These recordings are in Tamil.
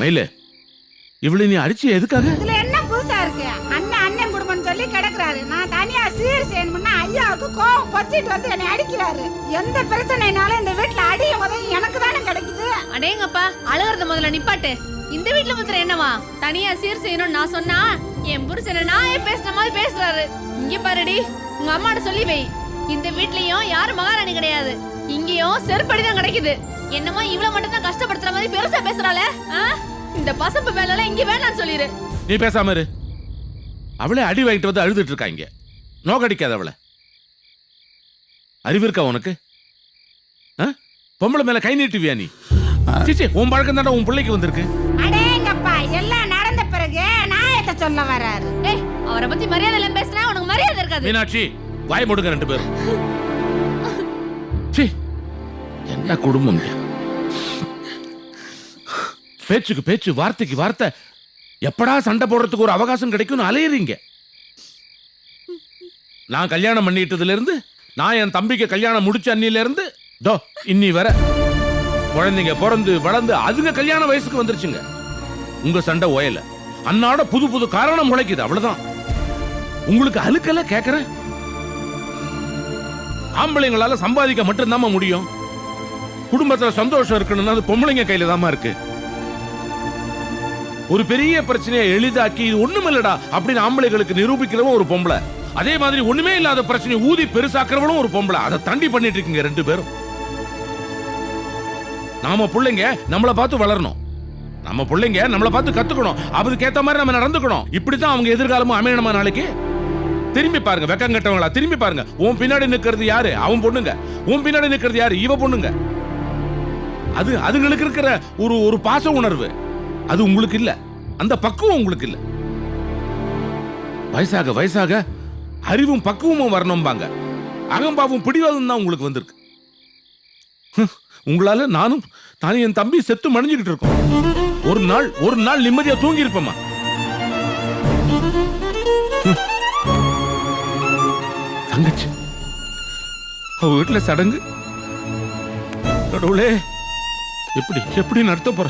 மயிலு, இவ்வளவு நீ அடிச்சு எதுக்காக? இதுல என்ன புதுசா இருக்கு? அண்ணன் குடும்பம்னு சொல்லி கிடக்குறாரு. நான் தனியா சீர் செய்யணும்னா ஐயாவுக்கு கோவம் பத்திட்டு வந்து என்னை அடிக்கிறாரு. எந்த பிரச்சனைனாலும் இந்த வீட்டுல அடிய முதல்ல எனக்கு தானே கிடைக்குது. அடேங்கப்பா, அழுகிறத முதல்ல நிப்பாட்டு. இந்த வீட்டுல முத்திர என்னவா தனியா சீர் செய்யணும்னு நான் சொன்னா என் புருஷனை நான் பேசுன மாதிரி பேசுறாரு. இங்க பாருடி, உங்க அம்மாட்ட சொல்லி வை. இந்த வீட்லயும் யாரும் மகாராணி கிடையாது. இங்கேயும் செருப்படிதான் கிடைக்குது. என்னமோ இவ்வளவு மட்டும் தான் கஷ்டப்படுத்துற மாதிரி பெருசா பேசுறாள. இந்த பசப்பு வேலை இங்க வேணாம்னு சொல்லிரு. நீ பேசாம இரு. அவளே அடி வாங்கிட்டு வந்து அழுதுட்டு இருக்காங்க. நோக்கடிக்காத அவளை. அறிவு இருக்கா உனக்கு? பொம்பளை மேல கை நீட்டுவியா நீ? சிச்சி, உன் பழக்கம் தானே உன் பிள்ளைக்கு வந்திருக்கு. அடேங்கப்பா, எல்லாம் நடந்த பிறகு நாயத்தை சொல்ல வராரு. அவரை பத்தி மரியாதை எல்லாம் பேசுறா, உனக்கு மரியாதை இருக்காது. மீனாட்சி, வாய் மூடுங்க ரெண்டு பேரும். என்ன குடும்பம்? பேச்சுக்கு பேச்சு, வார்த்தைக்கு வார்த்தை. எப்படா சண்டை போடுறதுக்கு ஒரு அவகாசம் கிடைக்கும்னு அலையறீங்க. நான் கல்யாணம் பண்ணிட்டதுல இருந்து, நான் என் தம்பிக்கு கல்யாணம் முடிச்ச அன்னில இருந்து தோ இன்னி வர குழந்தைங்க பிறந்து வளர்ந்து அதுங்க கல்யாண வயசுக்கு வந்துருச்சுங்க. உங்க சண்டை ஓயல. அன்னாட புது புது காரணம் முளைக்குது. அவ்வளவுதான். உங்களுக்கு அழுக்கல கேக்குறேன். ஆம்பளைங்களால சம்பாதிக்க மட்டும்தான் முடியும். குடும்பத்துல சந்தோஷம் இருக்கணும்னா அது பொம்பளைங்க கையில தான் இருக்கு. ஒரு பெரிய பிரச்சனையை எளிதாக்கி இது ஒண்ணுமில்லடா அப்படின்னு ஆம்பளைகளுக்கு நிரூபிக்கிறவன் ஒரு பொம்பளை. அதே மாதிரி ஒண்ணுமே இல்லாத பிரச்சனையை ஊதி பெருசாக்குறவனும் ஒரு பொம்பளை. அதை தாண்டி பண்ணிட்டு இருக்கீங்க ரெண்டு பேரும். நாம பிள்ளைங்க நம்மளை பார்த்து வளரணும். நம்ம பிள்ளைங்க நம்மளை பார்த்து கத்துக்கணும். அதுக்கு ஏத்த மாதிரி நம்ம நடந்துக்கணும். இப்படித்தான் அவங்க எதிர்காலமும் அமையணுமா நாளைக்கு? திரும்பி பாருங்க, வெக்கம் கட்டவங்களா திரும்பி பாருங்க. உன் பின்னாடி நிக்கிறது யாரு? அவன் பொண்ணுங்க. உன் பின்னாடி நிக்கிறது யாரு? இவ பொண்ணுங்க. அது அதுங்களுக்கு இருக்கிற ஒரு பாச உணர்வு அது உங்களுக்கு இல்ல. அந்த பக்குவம் உங்களுக்கு இல்ல. வயசாக வயசாக அறிவும் பக்குவமும் வரணும்பாங்க. அகம்பாவும் பிடிவாதம் தான் உங்களுக்கு வந்திருக்கு. உங்களால நானும் என் தம்பி செத்து மணிஞ்சுக்கிட்டு இருக்கோம். ஒரு நாள் நிம்மதியா தூங்கி இருப்போமா? தங்கச்சி அவ வீட்டுல சடங்கு. கடவுளே, எப்படி நடத்த போற?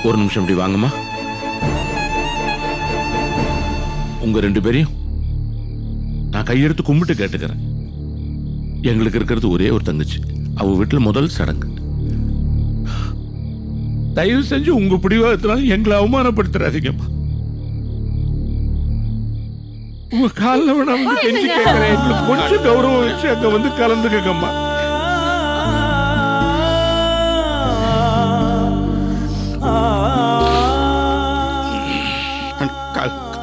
ஒரு நிமிஷம் இப்படி வாங்கம்மா. உங்க ரெண்டு பேரையும் நான் கையெடுத்து கும்பிட்டு கேட்டுக்கிறேன். எங்களுக்கு இருக்கிறது ஒரே ஒரு தங்கச்சி. அவ வீட்டுல முதல் சடங்கு. தயவு செஞ்சு உங்க பிடிவாதத்தினால எங்களை அவமானப்படுத்துறாதீங்கம்மா. உங்க காலில் வேணா வந்து கெஞ்சி கேட்கிறேன். எங்களுக்கு கொஞ்சம் கௌரவம் வச்சு அங்க வந்து கலந்துக்கம்மா.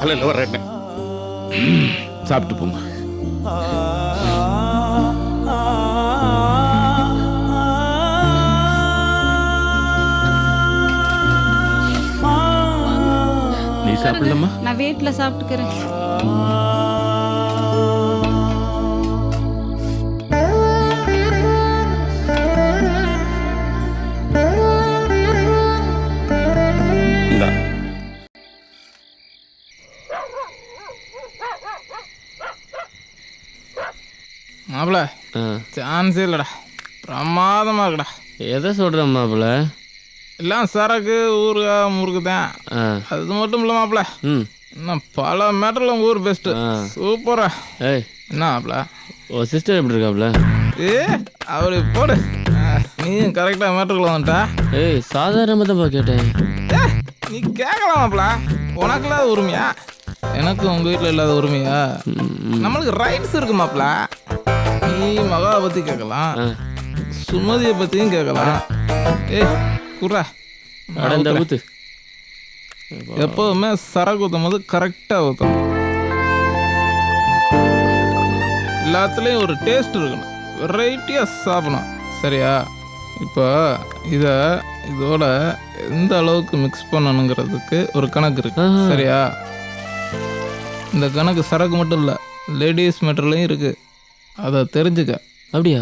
காலையில் வர்றேன். சாப்பிட்டு போங்க. நீ சாப்பிடலாமா? நான் வீட்டுல சாப்பிட்டுக்கிறேன். மாப்பிள்ள சான்ஸே இல்லைடா, பிரமாதமாக இருக்குடா. எதை சொல்கிறேன் மாப்பிள்ள? எல்லாம் சரக்கு ஊருகா முறுக்கு தான். அது மட்டும் இல்லை மாப்பிள்ள, இன்னும் பல மேட்டரில் உங்கள் ஊர் பெஸ்ட்டு. சூப்பரா. ஏய் என்ன மாப்பிள்ள, ஓ சிஸ்டர் எப்படி இருக்காப்புல? அப்படி போடு, நீயும் கரெக்டாக மேட்டருக்குள்ள வந்துட்டா. ஏய் சாதாரணமாக தான் கேட்டேன். நீ கேட்கலாம் மாப்பிள்ள, உனக்கு இல்லாத உரிமையா? எனக்கு உங்கள் வீட்டில் இல்லாத உரிமையா? நம்மளுக்கு ரைட்ஸ் இருக்கு மாப்பிள்ள. நீ மகாவை பற்றி கேட்கலாம், சுமதியை பற்றியும் கேட்கலாம். குர்ரா அடந்த ஊத்து. எப்போதுமே சரக்கு ஊற்றும் போது கரெக்டாக ஊற்றணும். எல்லாத்துலேயும் ஒரு டேஸ்ட் இருக்கணும், வெரைட்டியாக சாப்பிடணும். சரியா? இப்போ இதோட எந்த அளவுக்கு மிக்ஸ் பண்ணணுங்கிறதுக்கு ஒரு கணக்கு இருக்கு. சரியா? இந்த கணக்கு சரக்கு மட்டும் இல்லை, லேடிஸ் மேட்டர்லையும் இருக்குது. அதை தெரிஞ்சுக்க. அப்படியா?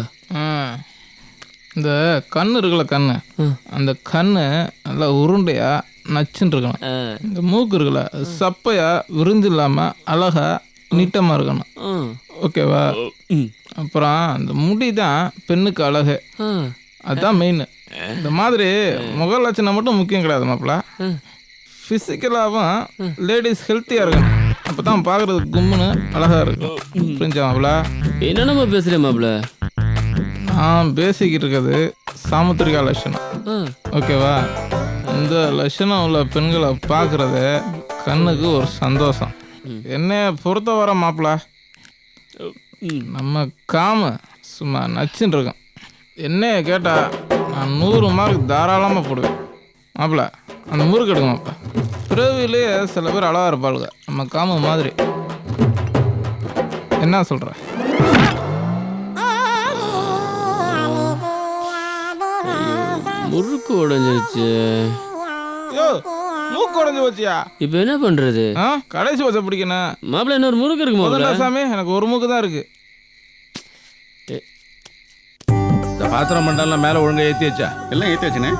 இந்த கண்ணு இருக்குல்ல, கண்ணு, அந்த கண்ணு நல்லா உருண்டையாக நச்சுன்னு இருக்கணும். இந்த மூக்கு இருக்குல்ல, சப்பையாக விருந்து இல்லாமல் அழகாக நீட்டமாக இருக்கணும். ஆ. ஓகேவா? ம். அப்புறம் அந்த முடி தான் பெண்ணுக்கு அழகு. ஆ. அதுதான் மெயின். இந்த மாதிரி முக லட்சணம் மட்டும் முக்கியம் கிடையாது மாப்பிள்ள. ஃபிசிக்கலாகவும் லேடிஸ் ஹெல்த்தியாக இருக்கணும். அப்போ தான் பார்க்குறதுக்கு கும்முன்னு அழகாக இருக்கும். புரிஞ்சா மாப்பிள்ள? என்னென்னமா பேசுகிறேன் மாப்பிள்ள? நான் பேசிக்கிட்டு இருக்கிறது சாமுத்திரிகா லட்சணம். ஆ. ஓகேவா? இந்த லட்சணம் உள்ள பெண்களை பார்க்குறது கண்ணுக்கு ஒரு சந்தோஷம். என்னைய பொறுத்த வர மாப்பிள்ள ம். நம்ம காம சும்மா நச்சுன்னு இருக்கோம். என்னைய கேட்டால் நான் 100 மார்க் தாராளமாக போடுவேன் மாப்பிள்ள. அந்த முறுக்கு எடுங்க மாப்பிள்ள. பிறவிலேயே சில பேர் அழகாக இருப்பாளுங்க நம்ம காம மாதிரி. என்ன சொல்கிற? முறுக்கு உடஞ்சிருச்சு. யோ, மூக்கு உடஞ்சி போச்சியா? இப்போ என்ன பண்ணுறது? கடைசி வச்ச பிடிக்கணும் மாப்பிள்ள இன்னொரு முறுக்கு இருக்கு மாப்பிள்ள. முதல்ல சாமி, எனக்கு ஒரு மூக்கு தான் இருக்கு. இந்த பாத்திரம் மண்டலம் மேலே ஒழுங்கா ஏற்றி வச்சா? எல்லாம் ஏற்றி வச்சுனே.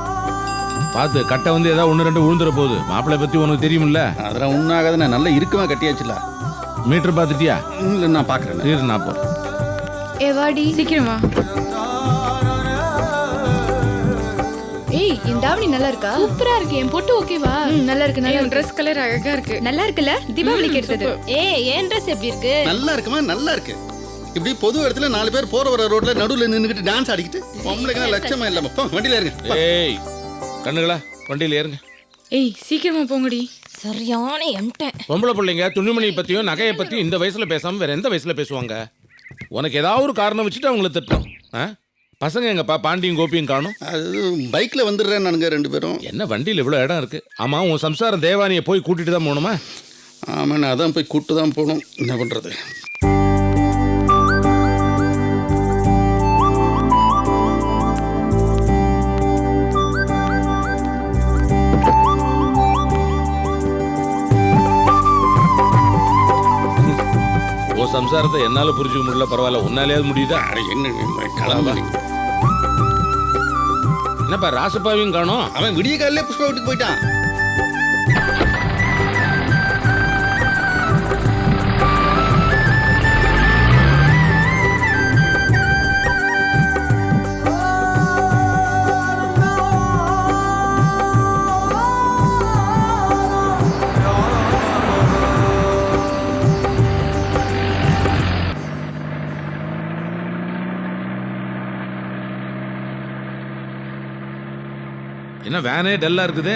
பார்த்து கட்டை வந்து ஏதாவது 1-2 விழுந்துற போகுது. மாப்பிள்ளை பற்றி உனக்கு தெரியுமில்ல? அதெல்லாம் ஒன்றாகாதுண்ணே, நல்லா இருக்குமா கட்டியாச்சுல. மீட்டர் பார்த்துட்டியா? இல்லை நான் பார்க்குறேன். சரி, நான் போகிறேன். ஏவாடி சீக்கிரமா. ஏய் இந்த தாவணி நல்லா இருக்கா? சூப்பரா இருக்கு. என் பொட்டு ஓகேவா? நல்லா இருக்கு. நல்லா இருக்கு. ட்ரெஸ் கலர் அழகா இருக்கு. நல்லா இருக்குல்ல? தீபாவளிக்கு எடுத்தது. ஏய் என் ட்ரெஸ் எப்படி இருக்கு? நல்லா இருக்குமா? நல்லா இருக்கு. இப்படி பொது இடத்துல 4 பேர் போற வர ரோட்ல நடுவில் நின்றுக்கிட்டு டான்ஸ் ஆடிக்கிட்டு பொம்பளைக்கு லட்சமா இல்லாம வண்டியில இருங்க. ஏய் கண்ணுங்களா, வண்டியில் ஏறுங்க. ஏய் சீக்கிரமா போங்கடி. சரியான எம்டன். பொம்பளை பிள்ளைங்க துணிமணி பற்றியும் நகையை பற்றியும் இந்த வயசில் பேசாமல் வேற எந்த வயசில் பேசுவாங்க? உனக்கு ஏதாவது ஒரு காரணம் வச்சுட்டு அவங்கள திட்டணும். பசங்க எங்கப்பா? பாண்டியும் கோபியும் காணும். அது பைக்ல வந்துடுறேன் நானுங்க 2 பேரும். என்ன வண்டியில் இவ்வளோ இடம் இருக்கு? ஆமா, உன் சம்சாரம் தேவானியை போய் கூட்டிட்டு தான் போகணுமா? ஆமாம், நான் அதான் போய் கூட்டு தான் போகணும். என்ன பண்றது? உன் சம்சாரத்தை என்னால புரிஞ்சுக்க முடியல, பரவாயில்ல, உன்னாலேயாவது முடியுதா? என்ன கிளம்பா? என்னப்பா ராசப்பாவையும் காணும்? அவன் விடிய காலையிலே புஷ்பா வீட்டுக்கு போயிட்டான். என்ன வேனே டல்லா இருக்குது?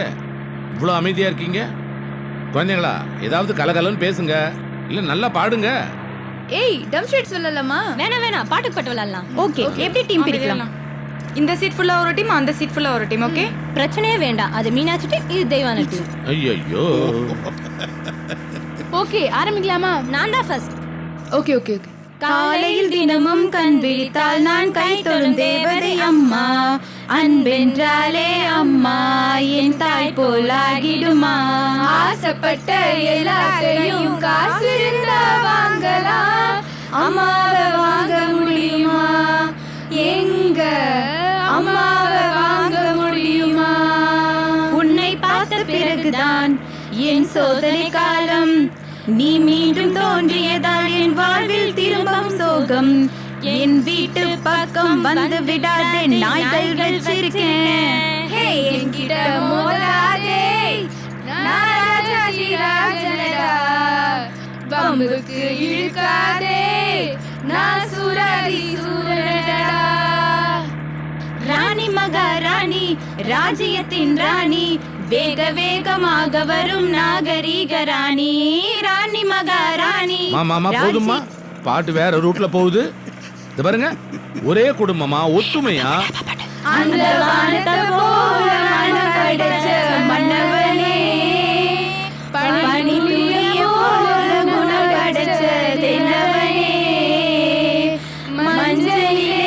இவ்வளோ அமைதியா இருக்கீங்க? குழந்தைங்களா, ஏதாவது கலகலன்னு பேசுங்க, இல்ல நல்லா பாடுங்க. ஏய் டம் ஷீட்ஸ் விளையாடலாமா? வேணாம் பாட்டுக்கு பாட்டு விளையாடலாம். ஓகே. எப்படி டீம் பிரிக்கலாம்? இந்த சீட் ஃபுல்லா ஒரு டீம், அந்த சீட் ஃபுல்லா ஒரு டீம். ஓகே பிரச்சனையே வேண்டாம். அது மீனாட்சி டீம், இது தெய்வான டீம். ஐயோ, ஓகே ஆரம்பிக்கலாமா? நான் தான் ஃபர்ஸ்ட். Okay okay okay. காலையில் தினமும் கண் விழித்தால் நான் கை தொழும் தேவதை அம்மா. அன்பென்றாலே அம்மா என் தாய் போலாகிடுமா. ஆசைப்பட்ட எல்லாத்தையும் காசு இருந்தா வாங்கலாம். அம்மாவை வாங்க முடியுமா? எங்க அம்மாவை வாங்க முடியுமா? உன்னை பார்த்த பிறகுதான் என் சோதனை காலம். நீ மீண்டும் தோன்றியதால் என் வாழ்வில் திரும்பும் சோகம். என் வீட்டு பக்கம் வந்து விடாதே, நாய்கள் சிரிக்கேன். ஹே என்கிட்ட மோதாதே, நான் ராஜாதி ராஜனடா. பம்புக்கு இழுக்காதே, நான் சூராதி சூரனடா. ராணி மகாராணி, ராஜ்யத்தின் ராணி, வேக வேகமாக வரும் நாகரீக ராணி. ராணி மகாராணி. மாமா போதுமா? பாட்டு வேற ரூட்ல போகுது. இது பாருங்க, ஒரே குடும்பமா ஒத்துமையா? அந்த வானத்தை போல மனம் படைச்ச மன்னவனே, பனி துளியை போல குணம் படைச்ச தென்னவனே, மஞ்சளிலே.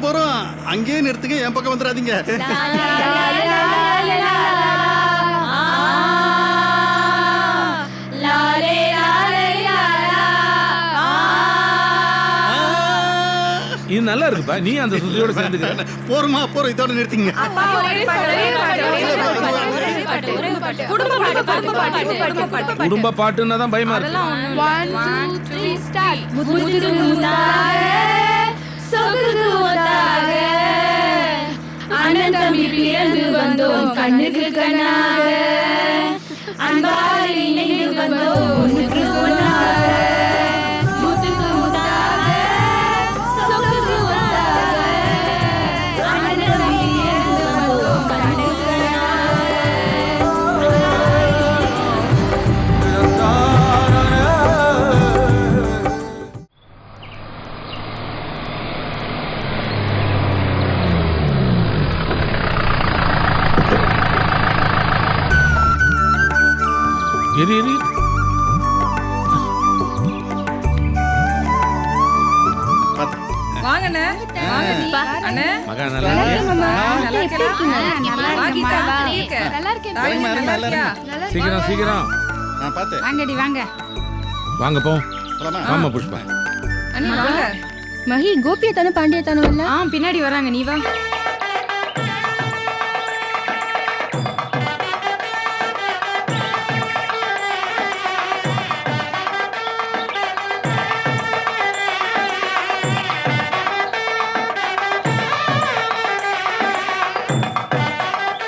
போறோம். அங்கேயே நிறுத்துங்க, என் பக்கம் வந்துடாதீங்க. இது நல்லா இருக்குப்பா, நீ அந்த சுதியோட சேர்ந்துக்க. போறோம், இதோட நிறுத்திங்க. குடும்ப பாட்டுன்னா தான் பயமா இருக்கு. அண்ணன் தம்பி பிறந்து வந்தோம் கண்ணுக்கு கண்ணாக, அன்பால் இணைந்து வந்தோம் ஒன்றுக்கு ஒன்றாக, முத்துக்கு முத்தாக, சொகுக்கு ஒன்றாக, அண்ணன் தம்பி பிறந்து வந்தோம் கண்ணுக்கு எரி எரி. வாங்கண்ணே. அண்ணே மகா நல்லா இருக்கியா? நல்லா இருக்கீங்களா? நல்லா இருக்கேன். வாங்கம்மா, இறங்குமா, எல்லாம் இறங்குமா. சீக்கிரம் சீக்கிரம் நான் பார்த்தேன். வாங்கடி வாங்க. வாங்க போ. போலாமா? ஆமா புஷ்பா. அண்ணி வாங்க. மகி கோபியா தானே பாண்டியா தானே இல்ல? பின்னாடி வராங்க, நீ வா.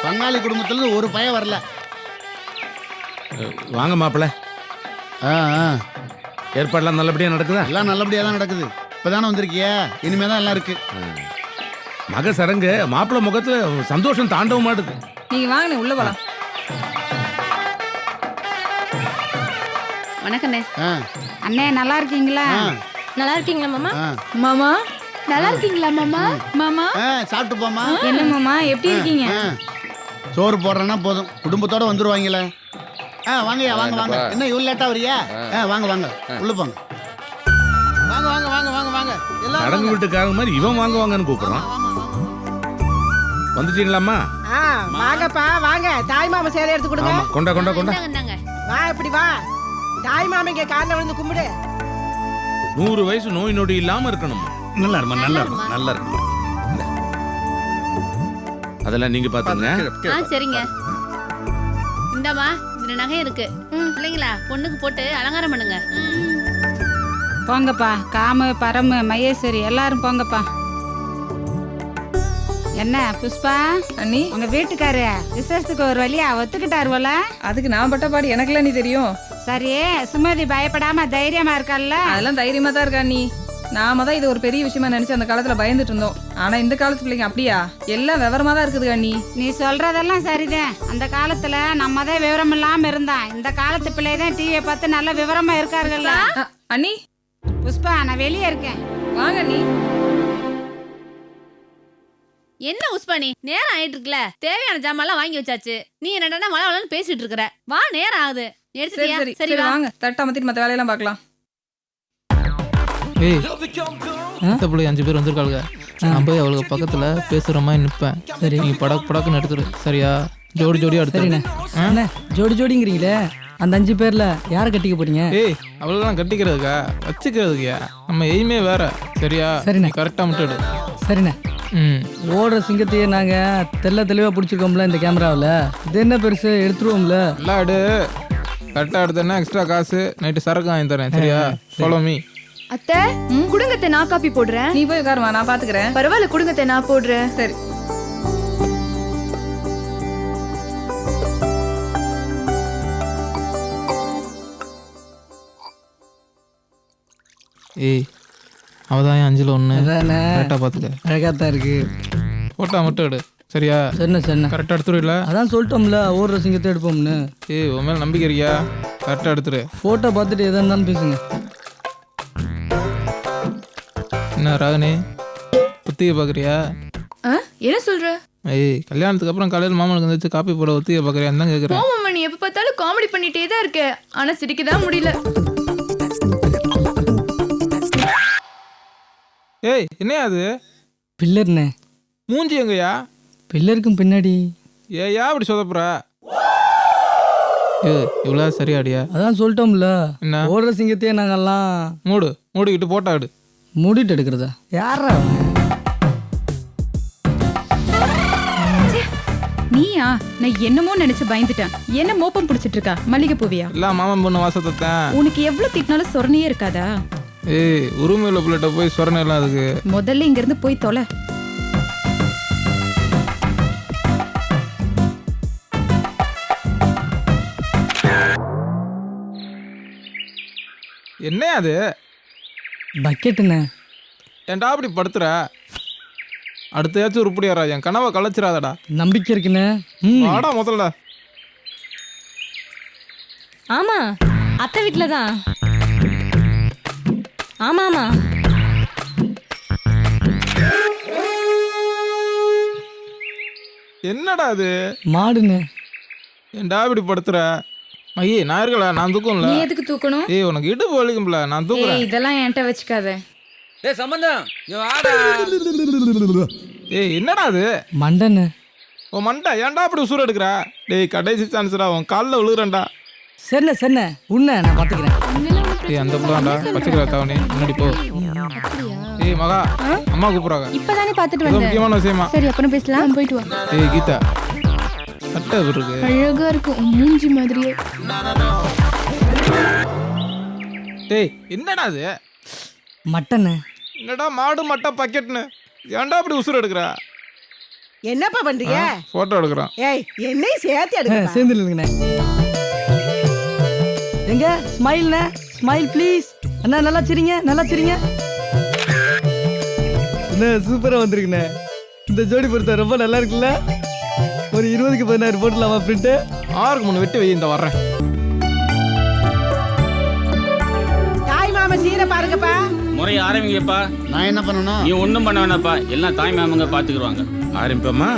பங்காளி குடும்பத்துல ஒரு பையன் வரல. வாங்க மாப்பிள்ள. ஏற்பாடுலாம் நல்லபடியா நடக்குதா? எல்லாம் நல்லபடியா தான் நடக்குது. இப்பதானே வந்திருக்கியா, இனிமே தான் எல்லாம் இருக்கு. மக சடங்கு மாப்பிள்ள முகத்துல சந்தோஷம் தாண்டவ மாட்டுது. நீங்க வாங்கண்ணே, உள்ள போலாம். வணக்கண்ணே. ஆ, அண்ணே நல்லா இருக்கீங்களா? ஆ, நல்லா இருக்கீங்களா மாமா? ஆ. மாமா நல்லா இருக்கீங்களா மாமா? மாமா ஆ, சாப்பிட்டு போமா. என்ன மாமா, எப்படி இருக்கீங்க? ஆ, சோறு போடுறேன்னா போதும், குடும்பத்தோட வந்துருவாங்களே. வாங்கய்யா, வாங்க வாங்க. என்ன இவ்வளவு லேட்டா வரியா? வாங்க வாங்க, உள்ள போங்க. வாங்க வாங்க வாங்க வாங்க வாங்க எல்லாம் சடங்கு வாங்க. வீட்டுக்காரங்க மாதிரி இவன் வாங்க வாங்கன்னு கூப்பிடுறான். வந்துட்டீங்களாம்மா? வாங்கப்பா வாங்க. தாய் மாமா சேலை எடுத்து கொடுங்க. ஆமா, கொண்டா கொண்டா கொண்டா. இந்தாங்க. வா இப்படி வா. தாய் மாமிங்க காலில் விழுந்து கும்பிடு. 100 வயசு நோய் நொடி இல்லாம இருக்கணும். நல்லா இருக்குமா, நல்லா இருக்குமா, நல்லா இருக்குமா. அதெல்லாம் நீங்க பாத்துங்க. சரிங்க. இந்தாமா, இதுல நகை இருக்கு. பிள்ளைங்களா பொண்ணுக்கு போட்டு அலங்காரம் பண்ணுங்க. போங்கப்பா. காமு பரமு மகேஸ்வரி எல்லாரும் போங்கப்பா. என்ன புஷ்பா, அண்ணி உங்க வீட்டுக்காரு விசேஷத்துக்கு ஒரு வழியா ஒத்துக்கிட்டாரு போல. அதுக்கு நான் பட்ட பாடு எனக்குலாம் நீ தெரியும். சரி, சுமதி பயப்படாம தைரியமா இருக்கல்ல? அதெல்லாம் தைரியமா தான் இருக்கா அண்ணி. நாம தான் இது ஒரு பெரிய விஷயமா நினைச்சு அந்த காலத்துல பயந்துட்டு இருந்தோம். ஆனா இந்த காலத்து பிள்ளைங்க அப்படியா? எல்லாம் விவரமா தான் இருக்குது அண்ணி. நீ சொல்றதெல்லாம் சரிதான். அந்த காலத்துல நம்ம தான் விவரம் இல்லாம இருந்தான். இந்த காலத்து பிள்ளை தான் டிவியை பார்த்து நல்ல விவரமா இருக்காருல்ல. அண்ணி புஷ்பா, நான் வெளியே இருக்கேன். வாங்க அண்ணி. என்ன உஸ்பானி, நேரம் ஆயிட்டு இருக்குல்ல. தேவையான ஜாமான்லாம் வாங்கி வச்சாச்சு. நீ என்னடா மழை வளன்னு பேசிட்டு இருக்கிற. வா, நேரம் ஆகுது. சரி எடுத்துட்டியா? சரி சரி சரி வா. வாங்க. தட்டா மத்திட்டு மத்த வேலையெல்லாம் பார்க்கலாம். ஏய், இந்த பிள்ளை 5 பேர் வந்திருக்காளுங்க. நான் போய் அவளுக்கு பக்கத்துல பேசுற மாதிரி நிப்பேன். சரி, நீ படக்கு படக்குன்னு எடுத்துரு. சரியா? ஜோடி ஜோடியா எடுத்துரு. அண்ணே ஜோடி ஜோடிங்கிறீங்களே, அந்த 5 பேர்ல யாரை கட்டிக்க போறீங்க? ஏய், அவளெல்லாம் கட்டிக்கிறதுக்கா, வச்சுக்கிறதுக்கா? நம்ம எய்மே வேற. சரியா? சரிண்ணே. கரெக்டா மட்டும் எடு. சரிண்ணே. ம். ஓடுற சிங்கத்தையே நாங்க தெளிவா பிடிச்சிருக்கோம்ல இந்த கேமராவில். இது என்ன பெருசு, எடுத்துருவோம்ல. எல்லாம் எடு. கரெக்டா எடுத்தேன்னா எக்ஸ்ட்ரா காசு நைட்டு சரக்கு வாங்கி தரேன். சரியா? Follow me. அத்தை குடுங்கத்தை நான் காப்பி போடுறேன். நீ போய் உட்காருமா, நான் பாத்துக்கிறேன். பரவாயில்ல, குடுங்கத்தை நான் போடுறேன். சரி. ஏய், அவதான் 5ல் 1. அதானே, கரெக்டா பாத்துக்க. அழகாத்தான் இருக்கு. போட்டா மட்டும் எடு. சரியா? சரிண்ணே சரிண்ணே. கரெக்டா எடுத்துருவில்ல? அதான் சொல்லிட்டோம்ல, ஓடுற சிங்கத்தை எடுப்போம்னு. ஏய், உன் மேல நம்பிக்கை இருக்கியா? கரெக்டா எடுத்துரு. போட்டோ பார்த்துட்டு எதா இருந்தாலும் பேசுங்க. என்ன ராகினி, ஒத்திகை பாக்குறியா? என்ன சொல்ற? ஏய், கல்யாணத்துக்கு அப்புறம் காலையில் மாமனுக்கு வந்துச்சு காப்பி போட ஒத்திகை பாக்குறியான்னு தான் கேக்குறேன். மாமா, நீ எப்ப பார்த்தாலும் காமெடி பண்ணிட்டே தான் இருக்க. ஆனா சிரிக்க தான் முடியல. ஏய், என்னையா அது? பில்லர்ண்ணே. மூஞ்சி எங்கயா? பில்லருக்கும் பின்னாடி. ஏயா அப்படி சொதப்புற? ஏய், இவ்வளோ சரியாடியா? அதான் சொல்லிட்டோம்ல, என்ன? ஓடுற சிங்கத்தையே நாங்கெல்லாம் மூடிக்கிட்டு போட்டா எடு. மூடிட்டு எடுக்கிறதா? யாரா அவன்? நீயா? ஏயா நான் என்னமோ நினைச்சு பயந்துட்டேன். என்ன மோப்பம் பிடிச்சிட்டு இருக்கா? மல்லிகை பூவியா? இல்ல மாமன் பொண்ணு வாசத்தை. உனக்கு எவ்வளவு திட்டினாலும் சொரணையே இருக்காதா? ஏய் உரிமையில பிள்ளைகிட்ட போய் சொரணை எல்லாம் அதுக்கு. முதல்ல இங்க இருந்து போய் தொலை. என்ன அது? பக்கெட்டுண்ணே. ஏன்டா அப்படி படுத்துற? அடுத்தையாச்சும் உருப்படியாரா? என் கனவை கலைச்சிடாதடா. நம்பிக்கை இருக்குண்ணே. வாடா முதல்ல. ஆமா அத்தை வீட்ல தான். ஆமா ஆமா. என்னடா அது? மாடுண்ணே. ஏன்டா இப்படி படுத்துற? ஐயே நான் இருக்கல, நான் தூக்கம்ல. நீ எதுக்கு தூக்கணும்? ஏய் உனக்கு இடுப்பு வலிக்கும்ல, நான் தூக்குறேன். இதெல்லாம் என்கிட்ட வச்சுக்காத. டேய் சம்பந்தம் இங்க வாடா. ஏய் என்னடா அது? மண்டண்ணே. உன் மண்டை ஏன்டா அப்படி உசுர எடுக்கிற? டேய் கடைசி சான்ஸ்டா, உன் காலில் விழுகிறேன்டா. சரிண்ணே சரிண்ணே, உன்ன நான் பார்த்துக்கிறேன். ஏய் அந்த பிள்ளாண்டா பச்சைக்கிற தவணி முன்னாடி போ. ஏய் மகா, அம்மா கூப்பிடுறாங்க. இப்பதானே பாத்துட்டு ஏதோ வந்தேன். முக்கியமான விஷயமா. சரி அப்புறம் பேசலாம். போயிட்டு வா. ஏய் கீதா, சட்டை இருக்கு. அழகா இருக்கும் மூஞ்சி மாதிரியே. டேய் என்னடா அது? மட்டண்ணே. என்னடா மாடு மட்டை பக்கெட்னு ஏன்டா அப்படி உசுர எடுக்கிற? என்னப்பா பண்றீங்க? போட்டோ எடுக்கிறான். ஏய் என்னையும் சேர்த்து எடுக்க. சேர்ந்து இல்லைங்கண்ணே. எங்க ஸ்மைல்ண்ணே, ஸ்மைல் ப்ளீஸ். அண்ணா நல்லா சிரிங்க, நல்லா சிரிங்க. அண்ணா சூப்பராக வந்திருக்குண்ணே. இந்த ஜோடி பொறுத்த ரொம்ப நல்லா இருக்குல்ல? ஒரு 20க்கு 16 போட்டுலாமா பிரிண்ட்டு? 6க்கு 3 வெட்டி வை, இந்த வர்றேன். தாய் மாமா சீரை பாருங்கப்பா. முறைய ஆரம்பிங்கப்பா. நான் என்ன பண்ணணும்? நீ ஒன்றும் பண்ண வேணாப்பா, எல்லாம் தாய் மாமங்க பார்த்துக்குருவாங்க. ஆரம்பிப்போமா?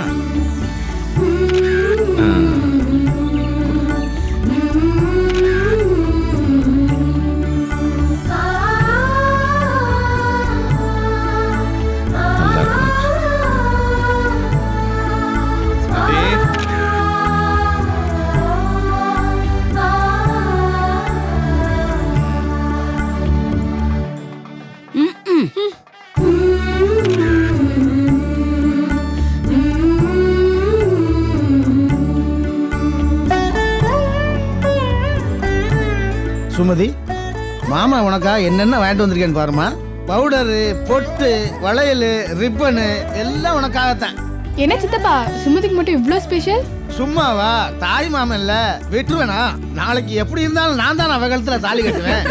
சுமதி, மாமா உனக்கா என்னென்ன வாங்கிட்டு வந்திருக்கேன்னு பாருமா. பவுடரு, பொட்டு, வளையல், ரிப்பனு எல்லாம் உனக்காகத்தான். என்ன சித்தப்பா சுமதிக்கு மட்டும் இவ்ளோ ஸ்பெஷல்? சும்மாவா? தாய் மாமன் இல்ல, விட்டுருவேனா? நாளைக்கு எப்படி இருந்தாலும் நான் தான் அவ கழுத்துல தாலி கட்டுவேன்.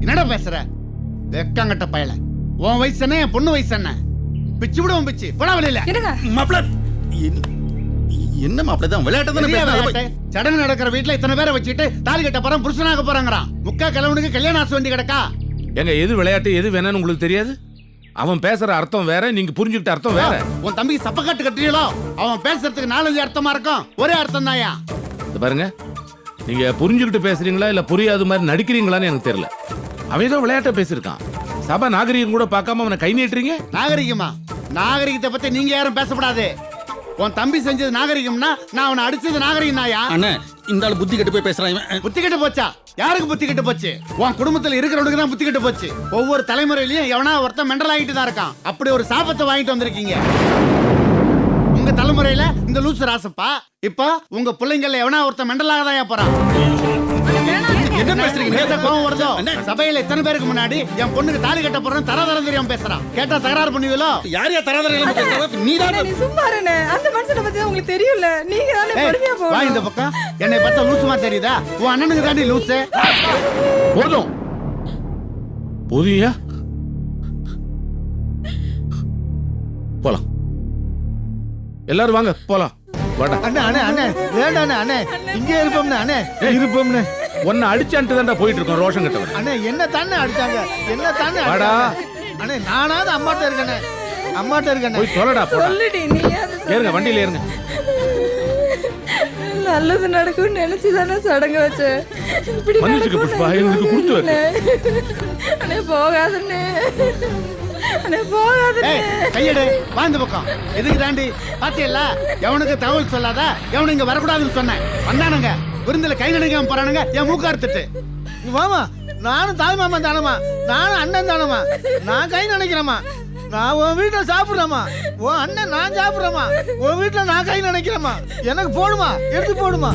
என்னடா பேசுற? வெக்கங்கட்ட பயல. உன் வயசு என்ன, என் பொண்ணு வயசு என்ன? பிச்சு விடுவோம் பிச்சு. போடா வெளியில. மாப்பிள்ள என்ன மாப்பிள்ள தான் விளையாட்டு தானே பேசுறாங்க. சடங்கு நடக்கிற வீட்டுல இத்தனை பேரை வச்சுட்டு தாலி கட்ட போறோம், புருஷனாக போறாங்கறான். முக்கா கிழவனுக்கு கல்யாணம் ஆசை வேண்டி கிடக்கா. எங்க எது விளையாட்டு எது வேணும்னு உங்களுக்கு தெரியாது? அவன் பேசுற அர்த்தம் வேற, நீங்க புரிஞ்சுக்கிட்ட அர்த்தம் வேற. உன் தம்பி சப்பக்காட்டு கட்டுறீங்களோ? அவன் பேசுறதுக்கு 4-5 அர்த்தமா இருக்கும். ஒரே அர்த்தம் தாயா. பாருங்க, நீங்க புரிஞ்சுக்கிட்டு பேசுறீங்களா இல்ல புரியாத மாதிரி நடிக்கிறீங்களான்னு எனக்கு தெரியல. அவன் ஏதோ விளையாட்ட பேசியிருக்கான். சபை நாகரிகம் கூட பார்க்காம அவனை கை நீட்டுறீங்க. நாகரிகமா? நாகரிகத்தை பத்தி நீங்க யாரும் பேசப்படாது. உன் தம்பி செஞ்சது நாகரிகம்னா நான் அவனை அடிச்சது நாகரிகம் தாயா. அண்ணே இந்த ஆள் புத்தி கெட்டு போய் பேசுறான். புத்தி கெட்டு போச்சா? யாருக்கு புத்தி கெட்டு போச்சு? உன் குடும்பத்துல இருக்கிறவனுக்கு தான் புத்தி கெட்டு போச்சு. ஒவ்வொரு தலைமுறையிலயும் எவனா ஒருத்தன் மெண்டல் ஆகிட்டு தான் இருக்கான். அப்படி ஒரு சாபத்தை வாங்கிட்டு வந்திருக்கீங்க. உங்க தலைமுறையில இந்த லூசு ராசப்பா, இப்ப உங்க பிள்ளைங்கள்ல எவனா ஒருத்தன் மெண்டல் ஆகதாயா போறான். என்ன பேசுறீங்க? கோவம் வருதோ? சபையில இத்தனை பேருக்கு முன்னாடி என் பொண்ணுக்கு தாலி கட்ட போறேன் தரதரம் தெரியாம பேசுறான். கேட்டா தகராறு பண்ணுவீங்களோ? யார் யார் தராதரங்க பேசுறா? நீதான் நீ சும்மா இருண்ணே. அந்த மனுஷனை பத்தி உங்களுக்கு தெரியும்ல. நீங்க தானே பொறுமையா வா இந்த போகணும். பக்கம். என்னை பார்த்தா லூசுமா தெரியுதா? உன் அண்ணனுக்கு தாண்டி லூசு. போதும் போதியா? போலாம், எல்லாரும் வாங்க போலாம். வாடா. அண்ணே அண்ணே அண்ணே வேண்டாண்ணே அண்ணே, இங்கே இருப்போம்ண்ணே அண்ணே, இருப்போம்ண்ணே. உன்னை அடிச்சான்ட்டு தான்டா போயிட்டு இருக்கோம் ரோஷன் கட்டவன். அண்ணே என்ன தானே அடிச்சாங்க, என்ன தானே வாடா. அண்ணே நானாவது அம்மாட்ட இருக்கண்ணே, அம்மாட்ட இருக்கண்ணே. போய் தொலைடா போடா. சொல்லுடி நீ. ஏறுங்க வண்டியில ஏறுங்க. நல்லது நடக்கும்னு நினைச்சு தானே சடங்கு வச்ச. இப்படி மன்னிச்சுக்க புஷ்பா, எங்களுக்கு கொடுத்து வைக்க. அண்ணே போகாதண்ணே, அண்ணே போகாதண்ணே. கையெடு, வா இந்த பக்கம். எதுக்கு தாண்டி பாத்தியல்ல? எவனுக்கு தகவல் சொல்லாத, எவனு இங்க வரக்கூடாதுன்னு சொன்னேன். வந்தானுங்க விருந்துல கை நடிக்காம போறானுங்க. என் மூக்க அறுத்துட்டு வாமா. நானும் தாய் மாமா தானமா, நானும் அண்ணன் தானமா. நான் கை நினைக்கிறேமா. நான் உன் வீட்டில் சாப்பிட்றேம்மா. உன் அண்ணன் நான் சாப்பிட்றேம்மா. உன் வீட்டில் நான் கை நினைக்கிறேம்மா. எனக்கு போடுமா, எடுத்து போடுமா.